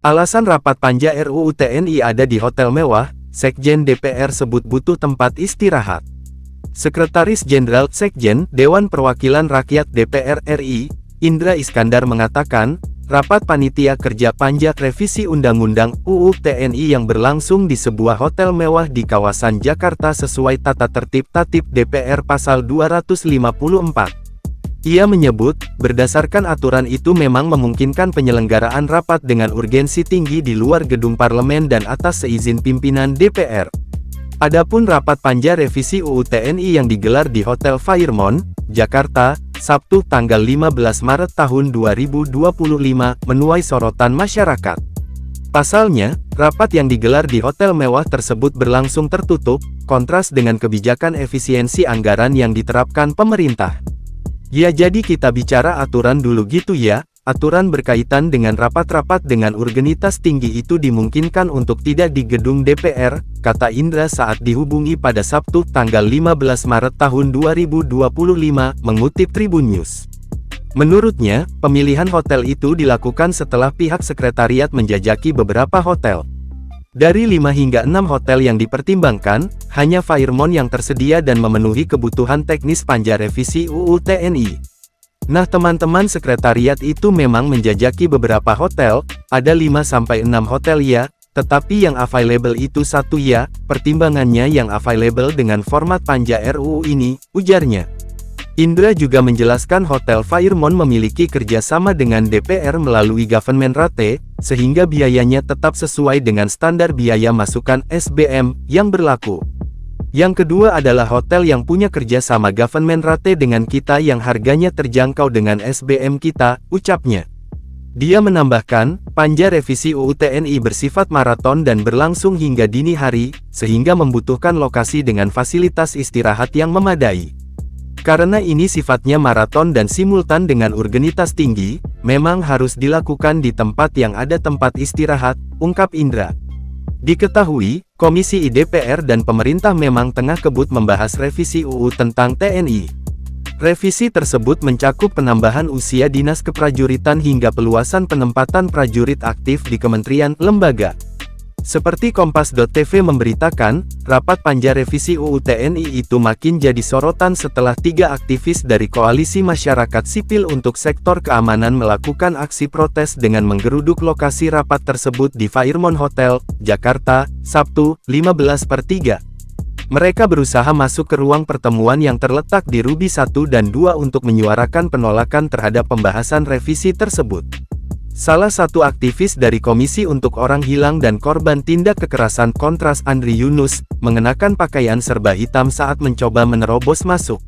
Alasan rapat panja RUU TNI ada di hotel mewah, Sekjen DPR sebut butuh tempat istirahat. Sekretaris Jenderal Sekjen Dewan Perwakilan Rakyat DPR RI, Indra Iskandar mengatakan, rapat panitia kerja panja revisi Undang-Undang UU TNI yang berlangsung di sebuah hotel mewah di kawasan Jakarta sesuai tata tertib tatip DPR pasal 254. Ia menyebut, berdasarkan aturan itu memang memungkinkan penyelenggaraan rapat dengan urgensi tinggi di luar gedung parlemen dan atas seizin pimpinan DPR. Adapun rapat panja revisi UU TNI yang digelar di Hotel Fairmont, Jakarta, Sabtu tanggal 15 Maret tahun 2025, menuai sorotan masyarakat. Pasalnya, rapat yang digelar di hotel mewah tersebut berlangsung tertutup, kontras dengan kebijakan efisiensi anggaran yang diterapkan pemerintah. Ya jadi kita bicara aturan dulu gitu ya, aturan berkaitan dengan rapat-rapat dengan urgenitas tinggi itu dimungkinkan untuk tidak di gedung DPR, kata Indra saat dihubungi pada Sabtu tanggal 15 Maret tahun 2025, mengutip Tribun News. Menurutnya, pemilihan hotel itu dilakukan setelah pihak sekretariat menjajaki beberapa hotel. Dari 5 hingga 6 hotel yang dipertimbangkan, hanya Fairmont yang tersedia dan memenuhi kebutuhan teknis panja revisi UU TNI. Nah teman-teman, sekretariat itu memang menjajaki beberapa hotel, ada 5-6 hotel ya, tetapi yang available itu 1 ya, pertimbangannya yang available dengan format panja RUU ini, ujarnya. Indra juga menjelaskan Hotel Fairmont memiliki kerjasama dengan DPR melalui Government Rate, sehingga biayanya tetap sesuai dengan standar biaya masukan SBM yang berlaku. Yang kedua adalah hotel yang punya kerjasama Government Rate dengan kita yang harganya terjangkau dengan SBM kita, ucapnya. Dia menambahkan, panja revisi UU TNI bersifat maraton dan berlangsung hingga dini hari, sehingga membutuhkan lokasi dengan fasilitas istirahat yang memadai. Karena ini sifatnya maraton dan simultan dengan urgenitas tinggi, memang harus dilakukan di tempat yang ada tempat istirahat, ungkap Indra. Diketahui, Komisi DPR dan pemerintah memang tengah kebut membahas revisi UU tentang TNI. Revisi tersebut mencakup penambahan usia dinas keprajuritan hingga peluasan penempatan prajurit aktif di kementerian lembaga. Seperti Kompas.tv memberitakan, rapat panja revisi UU TNI itu makin jadi sorotan setelah 3 aktivis dari Koalisi Masyarakat Sipil untuk Sektor Keamanan melakukan aksi protes dengan menggeruduk lokasi rapat tersebut di Fairmont Hotel, Jakarta, Sabtu, 15/3. Mereka berusaha masuk ke ruang pertemuan yang terletak di Ruby 1 dan 2 untuk menyuarakan penolakan terhadap pembahasan revisi tersebut. Salah satu aktivis dari Komisi untuk Orang Hilang dan Korban Tindak Kekerasan Kontras Andri Yunus, mengenakan pakaian serba hitam saat mencoba menerobos masuk.